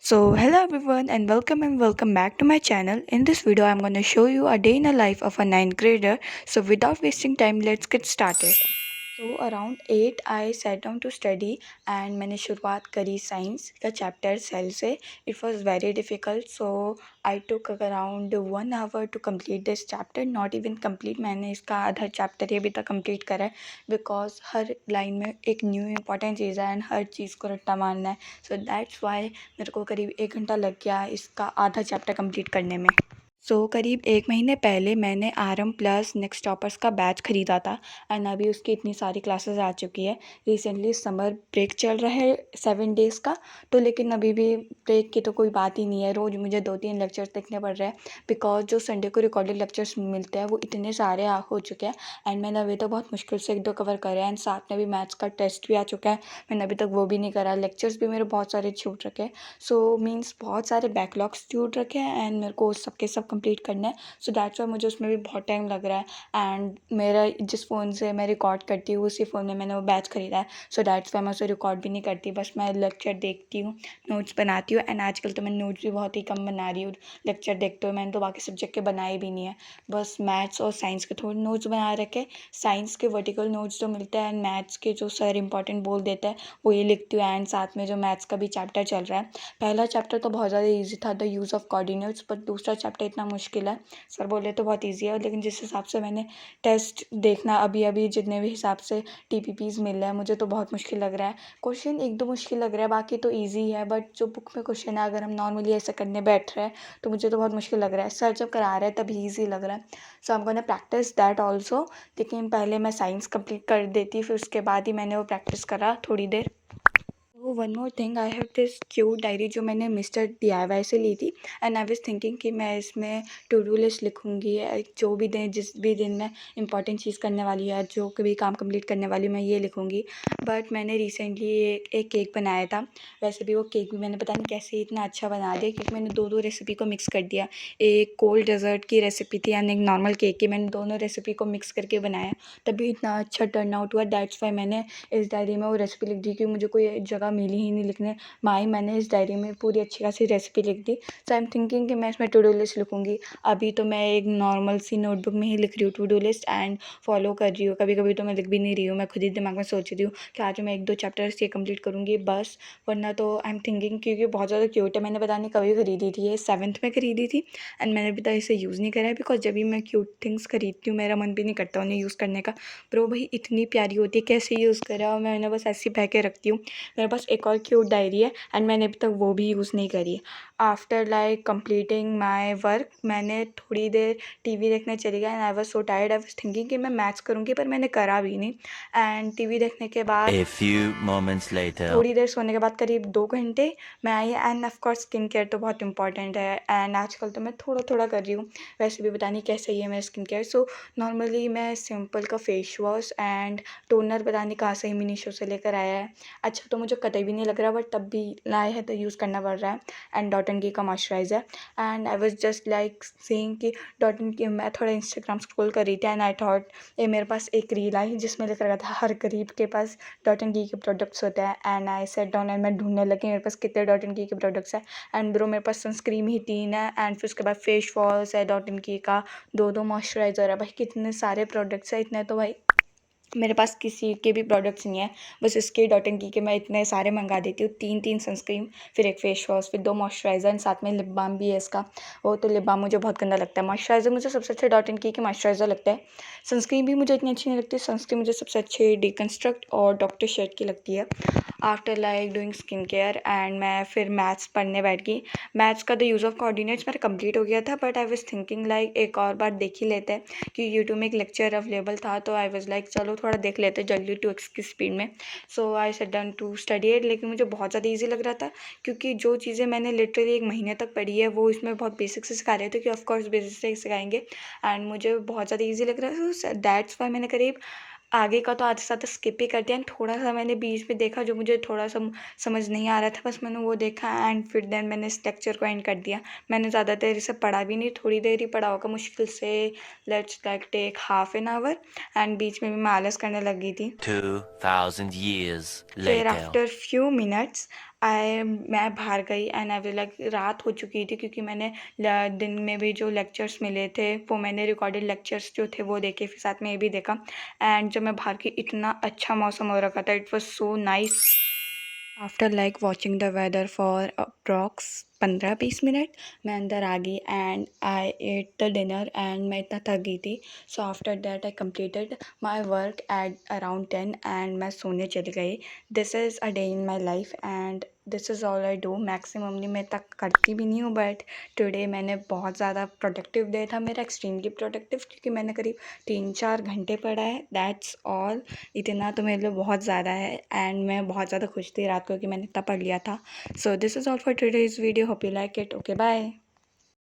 Hello everyone and welcome back to my channel. In this video I'm going to show you a day in the life of a ninth grader. So without wasting time, let's get started. Around 8 I sat down to study and मैंने शुरुआत करी science का chapter cell से. It was very difficult, so I took around 1 hour to complete this chapter. Not even complete, मैंने इसका आधा chapter ही अभी तक complete करा है, बिकॉज हर लाइन में एक न्यू इम्पॉर्टेंट चीज़ है एंड हर चीज़ को रट्टा मारना है. सो दैट्स वाई मेरे को करीब 1 घंटा लग गया इसका आधा चैप्टर कंप्लीट करने में. करीब 1 महीने पहले मैंने आरएम प्लस नेक्स्ट टॉपर्स का बैच ख़रीदा था एंड अभी उसकी इतनी सारी क्लासेस आ चुकी है. रिसेंटली समर ब्रेक चल रहा है 7 डेज़ का, तो लेकिन अभी भी ब्रेक की तो कोई बात ही नहीं है. रोज़ मुझे 2-3 लेक्चर्स देखने पड़ रहे हैं, बिकॉज जो संडे को रिकॉर्डेड लेक्चर्स मिलते हैं वो इतने सारे हो चुके हैं एंड मैंने अभी तो बहुत मुश्किल से 1-2 कवर करे हैं. एंड साथ में भी मैथ्स का टेस्ट भी आ चुका है, मैंने अभी तक वो भी नहीं करा. लेक्चर्स भी मेरे बहुत सारे छूट रखे हैं, सो मीन्स बहुत सारे बैकलॉग्स छूट रखे हैं एंड मेरे को सबके सब कंप्लीट करना है. सो दैट्स वाई मुझे उसमें भी बहुत टाइम लग रहा है. एंड मेरा जिस फ़ोन से मैं रिकॉर्ड करती हूँ उसी फ़ोन में मैंने वो बैच ख़रीदा है. सो दैट्स वाई मैं उसे रिकॉर्ड भी नहीं करती, बस मैं लेक्चर देखती हूँ, नोट्स बनाती हूँ. एंड आजकल तो मैं नोट्स भी बहुत ही कम बना रही हूँ. लेक्चर देखते हुए मैंने तो बाकी सब्जेक्ट के बनाए भी नहीं है, बस मैथ्स और साइंस के थोड़े नोट्स बना रखे. साइंस के वर्टिकल नोट्स जो मिलते हैं एंड मैथ्स के जो सर इंपॉर्टेंट बोल देते हैं वो ये लिखती हूँ. एंड साथ में जो मैथ्स का भी चैप्टर चल रहा है, पहला चैप्टर तो बहुत ज़्यादा इजी था, द यूज़ ऑफ कोऑर्डिनेट्स, पर दूसरा चैप्टर इतना मुश्किल है. सर बोले तो बहुत इजी है, लेकिन जिस हिसाब से मैंने टेस्ट देखना अभी अभी जितने भी हिसाब से टीपीपीज़ मिल रहे हैं मुझे तो बहुत मुश्किल लग रहा है. क्वेश्चन 1-2 मुश्किल लग रहा है, बाकी तो ईजी है, बट जो बुक में क्वेश्चन है अगर हम नॉर्मली ऐसे करने बैठ रहे हैं तो मुझे तो बहुत मुश्किल लग रहा है. सर जब करा रहे हैं तभी ईजी लग रहा है. So I am gonna practice that also. लेकिन पहले मैं साइंस कंप्लीट कर देती, फिर उसके बाद ही मैंने वो प्रैक्टिस करा थोड़ी देर. One more thing, I have this cute diary जो मैंने मिस्टर DIY से ली थी. एंड आई वाज थिंकिंग कि मैं इसमें टू डू लिस्ट लिखूँगी, जो भी दिन जिस भी दिन मैं इंपॉर्टेंट चीज़ करने वाली है, जो भी काम कंप्लीट करने वाली हूँ, मैं ये लिखूँगी. बट मैंने रिसेंटली एक केक बनाया था. वैसे भी वो केक भी मैंने पता नहीं कैसे इतना अच्छा बना दिया, क्योंकि मैंने दो रेसिपी को मिक्स कर दिया. एक कोल्ड डेजर्ट की रेसिपी थी एंड एक नॉर्मल केक की. मैंने दोनों रेसिपी को मिक्स करके बनाया, तभी इतना अच्छा टर्न आउट हुआ. दैट्स वाई मैंने इस डायरी में वो रेसिपी लिख दी, क्योंकि मुझे कोई जगह मिली ही नहीं लिखने. माई मैंने इस डायरी में पूरी अच्छी खासी रेसिपी लिख दी. सो आई एम थिंकिंग कि मैं इसमें टू डू लिस्ट लिखूँगी. अभी तो मैं एक नॉर्मल सी नोटबुक में ही लिख रही हूँ to do list and follow कर रही हूँ. कभी कभी तो मैं लिख भी नहीं रही हूँ, मैं खुद ही दिमाग में सोच रही हूँ कि आज मैं 1-2 चैप्टर्स ये कंप्लीट करूँगी बस. वरना तो आई एम थिंकिंग, क्योंकि बहुत ज़्यादा क्यूट है, मैंने पता नहीं कभी खरीदी थी, ये 7th में खरीदी थी एंड मैंने अभी तक इसे यूज़ नहीं करा है. बिकॉज जब भी मैं क्यूट थिंग्स खरीदती हूँ मेरा मन भी नहीं करता उन्हें यूज़ करने का. पर वो भाई इतनी प्यारी होती है, कैसे यूज़ करा, और मैं उन्हें बस ऐसे ही बह के रखती हूँ. मेरे पास एक और क्यूट डायरी है एंड मैंने अभी तक वो भी यूज़ नहीं करी है. After like completing my work मैंने थोड़ी देर टीवी देखने चली गई and I was so tired. I was thinking कि मैं मैथ्स करूँगी, पर मैंने करा भी नहीं. एंड टीवी देखने के बाद A few moments later. थोड़ी देर सोने के बाद करीब 2 घंटे मैं आई. And of course skin care तो बहुत इंपॉर्टेंट है एंड आजकल तो मैं थोड़ा थोड़ा कर रही हूँ. वैसे भी पता नहीं कैसे ही है मेरा स्किन केयर. सो नॉर्मली मैं सिंपल का फेस वॉश एंड टोनर पता नहीं कहाँ से ही मीशो से लेकर आया है. अच्छा तो मुझे कतई भी नहीं लग रहा, बट तब भी लाए है तो यूज़ करना पड़ रहा है. एंड डॉट एंड की का moisturiser. And I was just like saying कि डॉट एंड की मैं थोड़ा इंस्टाग्राम स्क्रॉल कर रही थी एंड आई थॉट ये मेरे पास एक रील आई जिसमें लिख रखा था हर गरीब के पास डॉट एंड की के प्रोडक्ट्स होते हैं. And I set down and मैं ढूंढने लगी मेरे पास कितने डॉट एंड की के प्रोडक्ट्स हैं. एंड ब्रो मेरे पास सनस्क्रीन ही 3 है एंड फिर उसके बाद फेस वॉश है डॉट एंड की का, 2-2 मॉइस्चराइज़र है. भाई कितने सारे प्रोडक्ट्स हैं, इतने तो भाई मेरे पास किसी के भी प्रोडक्ट्स नहीं है. बस इसके डॉट एंड की के मैं इतने सारे मंगा देती हूँ, 3-3 सनस्क्रीन, फिर एक फेस वॉश, फिर 2 मॉइस्चराइज़र एंड साथ में लिप बाम भी है इसका. वो तो लिप बाम मुझे बहुत गंदा लगता है. मॉइस्चराइज़र मुझे सबसे अच्छा डॉट एंड की मॉइस्चराइज़र लगता है. सनस्क्रीन भी मुझे इतनी अच्छी नहीं लगती. सनस्क्रीन मुझे सबसे अच्छी डिकंस्ट्रक्ट और डॉक्टर शेड की लगती है. After like doing skin care and मैं फिर मैथ्स पढ़ने बैठ गई. मैथ्स का द यूज़ ऑफ कोऑर्डिनेट्स मेरा कंप्लीट हो गया था, but I was thinking like एक और बार देख ही लेते हैं, कि यूट्यूब में एक लेक्चर अवेलेबल था तो आई वाज लाइक चलो थोड़ा देख लेते हैं जल्दी 2x की स्पीड में. So I set down to study it. लेकिन मुझे बहुत ज़्यादा ईजी लग रहा था, क्योंकि जो चीज़ें मैंने लिटरली 1 महीने तक पढ़ी है वो इसमें बहुत बेसिक से सिखा रहे थे, कि ऑफकोर्स बेसिक से सिखाएंगे. एंड मुझे बहुत ज़्यादा ईजी लग रहा था. सो दैट्स वाई मैंने करीब आगे का तो आधे से ज़्यादा स्किप ही कर दिया. एंड थोड़ा-सा मैंने बीच में देखा जो मुझे थोड़ा-सा समझ नहीं आ रहा था, बस मैंने वो देखा एंड फिर देन मैंने इस लेक्चर को एंड कर दिया. मैंने ज़्यादा देर इसे पढ़ा भी नहीं, थोड़ी देर ही पढ़ा होगा, मुश्किल से let's like take half an hour. And बीच में भी मैं आलस करने लग गई थी. 2000 years फिर later. आफ्टर फ्यू मिनट्स मैं बाहर गई एंड आई वाज लाइक रात हो चुकी थी क्योंकि मैंने दिन में भी जो लेक्चर्स मिले थे वो मैंने रिकॉर्डेड लेक्चर्स जो थे वो देखे, फिर साथ में ये भी देखा। एंड जब मैं बाहर की, इतना अच्छा मौसम हो रखा था, it was so nice. After like watching the weather for approx 15-20 minute मैं अंदर आ गई and I ate the dinner एंड मैं इतना थक गई थी। So after that I completed my work at around 10 and मैं सोने चली गई। This is a day in my life and this is all I do. Maximally मैं तक करती भी नहीं हूँ, बट टुडे मैंने बहुत ज़्यादा प्रोडक्टिव डे था मेरा, एक्सट्रीमली प्रोडक्टिव, क्योंकि मैंने करीब 3-4 घंटे पढ़ा है, दैट्स ऑल। इतना तो मेरे लिए बहुत ज़्यादा है एंड मैं बहुत ज़्यादा खुश थी रात को कि मैंने इतना पढ़ लिया था। So this is all for today's video, hope you like it. Okay, bye.